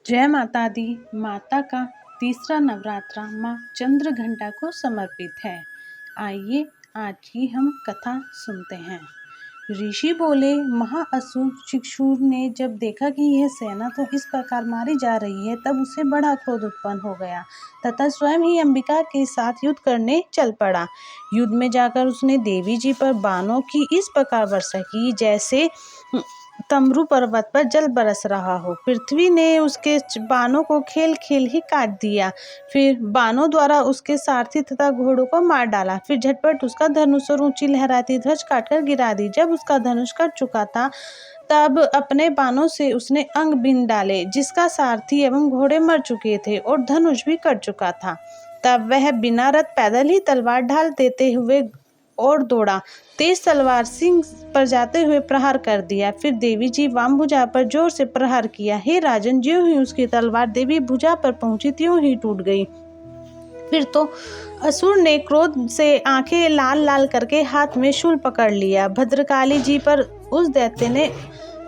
जय माता दी। माता का तीसरा नवरात्रा माँ चंद्रघंटा को समर्पित है। आइए आज की हम कथा सुनते हैं। ऋषि बोले, महाअसुर शिक्षुर ने जब देखा कि यह सेना तो इस प्रकार मारी जा रही है, तब उसे बड़ा क्रोध उत्पन्न हो गया तथा स्वयं ही अंबिका के साथ युद्ध करने चल पड़ा। युद्ध में जाकर उसने देवी जी पर बाणों की इस प्रकार वर्षा की जैसे तमरू पर्वत पर जल बरस रहा हो। पृथ्वी ने उसके बाणों को खेल खेल ही काट दिया। फिर बाणों द्वारा उसके सारथी तथा घोड़ों को मार डाला। फिर झटपट उसका धनुष और ऊंची लहराती ध्वज काटकर गिरा दी। जब उसका धनुष कट चुका था, तब अपने बाणों से उसने अंग बीन डाले, जिसका सारथी एवं घोड़े मर चुके थे और धनुष भी कट चुका था। तब वह बिना रथ पैदल ही तलवार ढाल देते हुए और दौड़ा। तेज तलवार सिंह पर जाते हुए प्रहार कर दिया। फिर देवी जी वाम भुजा पर जोर से प्रहार किया। हे राजन, ज्यों ही उसकी तलवार देवी भुजा पर पहुंची त्यों ही टूट गई। फिर तो असुर ने क्रोध से आंखें लाल लाल करके हाथ में शूल पकड़ लिया। भद्रकाली जी पर उस दैत्य ने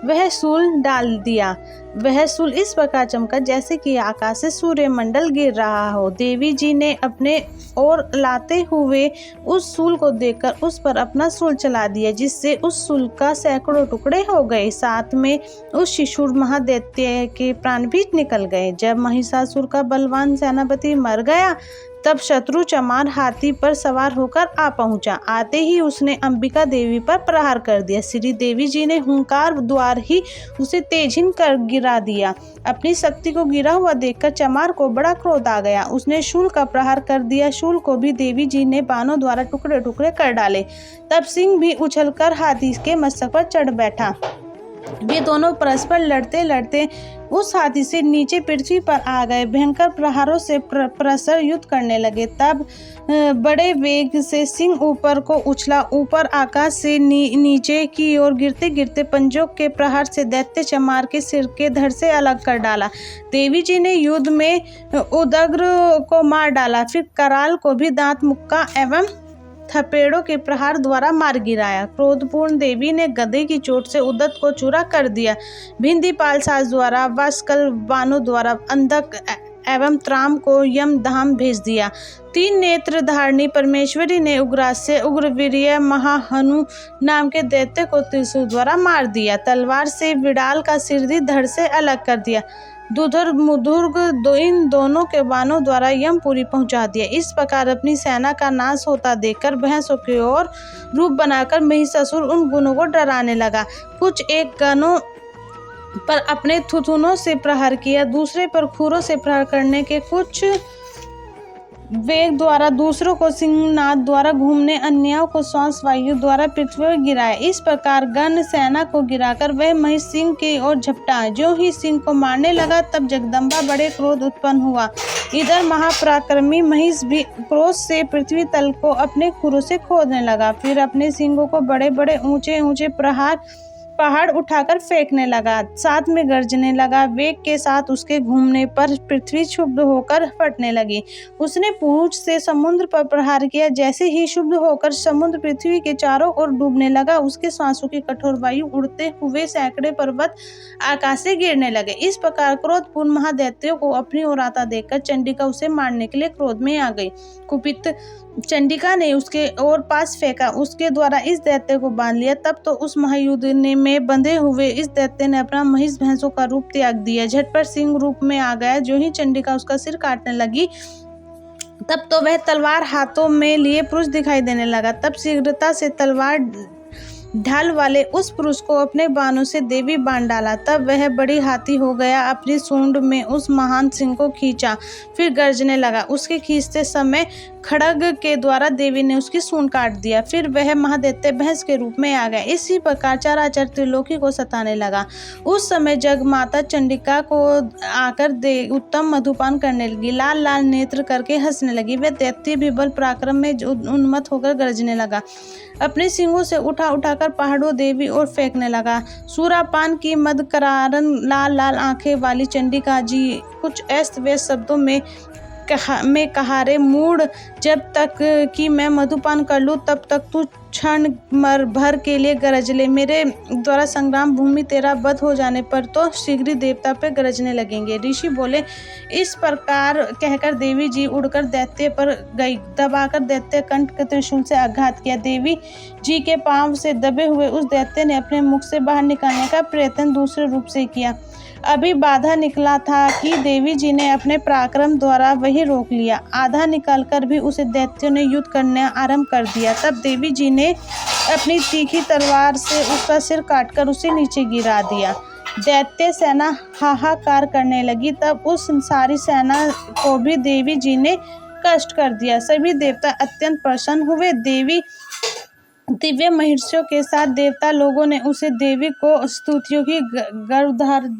वह शूल डाल दिया। वह शूल इस प्रकार चमका जैसे कि आकाश से सूर्यमंडल गिर रहा हो। देवी जी ने अपने ओर लाते हुए उस शूल को देखकर उस पर अपना शूल चला दिया, जिससे उस शूल का सैकड़ों टुकड़े हो गए। साथ में उस शिशुर महादैत्य के प्राण भी निकल गए। जब महिषासुर का बलवान सेनापति मर गया, तब शत्रु चमार हाथी पर सवार होकर आ पहुंचा। आते ही उसने अंबिका देवी पर प्रहार कर दिया। श्री देवी जी ने हुंकार द्वार ही उसे तेजहीन कर गिरा दिया। अपनी शक्ति को गिरा हुआ देखकर चमार को बड़ा क्रोध आ गया। उसने शूल का प्रहार कर दिया। शूल को भी देवी जी ने बाणों द्वारा टुकड़े टुकड़े कर डाले। तब सिंह भी उछलकर हाथी के मस्तक पर चढ़ बैठा। वे दोनों परस्पर लड़ते लड़ते उस हाथी से नीचे पृथ्वी पर आ गए। भयंकर प्रहारों से परस्पर युद्ध करने लगे। तब बड़े वेग से सिंह ऊपर को उछला। ऊपर आकाश से नीचे की ओर गिरते गिरते पंजों के प्रहार से दैत्य चमार के सिर के धड़ से अलग कर डाला। देवी जी ने युद्ध में उदग्र को मार डाला। फिर कराल को भी दांत मुक्का एवं थपेड़ों के प्रहार द्वारा मार गिराया। क्रोधपूर्ण देवी ने गदे की चोट से उदत को चूरा कर दिया। भिंदी पालसाज द्वारा, वास्कल बाणों द्वारा अंधक एवं त्राम को यमधाम भेज दिया। तीन नेत्र धारणी परमेश्वरी ने उग्रास्य उग्रवीर्य महाहनु नाम के दैत्य को त्रिशूल द्वारा मार दिया। तलवार से विडाल का सिर धड़ से अलग कर दिया। दुधर मुधुर्ग इन दोनों के बाणों द्वारा यमपुरी पहुंचा दिया। इस प्रकार अपनी सेना का नाश होता देखकर भैंसों की ओर रूप बनाकर महिषासुर उन गुणों को डराने लगा। कुछ एक गणों पर अपने थुथुनों से प्रहार किया, दूसरे पर खुरों से प्रहार करने के कुछ वेग द्वारा, दूसरों को सिंहनाद द्वारा घूमने, अन्यों को श्वास वायु द्वारा पृथ्वी पर गिराया। इस प्रकार गण सेना को गिराकर वह महिष सिंह की ओर झपटा। जो ही सिंह को मारने लगा, तब जगदम्बा बड़े क्रोध उत्पन्न हुआ। इधर महापराक्रमी महिष भी क्रोध से पृथ्वी तल को अपने खुरों से खोदने लगा। फिर अपने सिंगों को बड़े बड़े ऊंचे ऊंचे पहाड़ उठाकर फेंकने लगा। साथ में गर्जने लगा। वेग के साथ उसके घूमने पर पृथ्वी क्षुब्ध होकर फटने लगी। उसने पूंछ से समुद्र पर प्रहार किया। जैसे ही क्षुब्ध होकर समुद्र पृथ्वी के चारों ओर डूबने लगा, उसके श्वासों की कठोर वायु उड़ते हुए सैकड़े पर्वत आकाश से गिरने लगे। इस प्रकार क्रोधपूर्ण महादैत्यों को अपनी ओर आता देखकर चंडिका उसे मारने के लिए क्रोध में आ गई। कुपित चंडिका ने उसके ओर पास फेंका। उसके द्वारा इस दैत्य को बांध लिया। तब तो उस महायुद्ध में बंधे हुए इस दैत्य ने अपना महिष भैंसों का रूप त्याग दिया। झटपट सिंह रूप में आ गया। जो ही चंडिका उसका सिर काटने लगी, तब तो वह तलवार हाथों में लिए पुरुष दिखाई देने लगा। तब शीघ्रता से तलवार ढाल वाले उस पुरुष को अपने बाणों से देवी बांध डाला। तब वह बड़ी हाथी हो गया। अपनी सूंड में उस महान सिंह को खींचा, फिर गर्जने लगा। उसके खींचते समय खड्ग के द्वारा देवी ने उसकी सूंड काट दिया। फिर वह महादैत्य भैंस के रूप में आ गया। इसी प्रकार चराचर त्रिलोकी को सताने लगा। उस समय जग माता चंडिका को आकर उत्तम मधुपान करने लगी। लाल लाल नेत्र करके हंसने लगी। वह दैत्य भी बल पराक्रम में उन्मत्त होकर गरजने लगा। अपने सिंगों से उठा उठाकर पहाड़ों देवी और फेंकने लगा। सूरापान की मद करारन लाल लाल आंखें वाली चंडिका जी कुछ अस्त व्यस्त शब्दों में कहा रे मूढ़, जब तक कि मैं मधुपान कर लूं तब तक तू क्षण भर के लिए गरजले, मेरे द्वारा संग्राम भूमि तेरा वध हो जाने पर तो शीघ्र ही देवता पे गरजने लगेंगे। ऋषि बोले। इस प्रकार कहकर देवी जी उड़कर दैत्य पर गई। दबाकर दैत्य कंठ के त्रिशूल से आघात किया। देवी जी के पांव से दबे हुए उस दैत्य ने अपने मुख से बाहर निकालने का प्रयत्न दूसरे रूप से किया। अभी बाधा निकला था कि देवी जी ने अपने पराक्रम द्वारा वही रोक लिया। आधा निकालकर भी उसे दैत्यों ने युद्ध करना आरंभ कर दिया। तब देवी जी ने अपनी तीखी तलवार से उसका सिर काटकर उसे नीचे गिरा दिया। दैत्य सेना हाहाकार करने लगी। तब उस सारी सेना को भी देवी जी ने कष्ट कर दिया। सभी देवता अत्यंत प्रसन्न हुए। देवी दिव्य महर्षियों के साथ देवता लोगों ने उसे देवी को स्तुतियों की गर्भधारण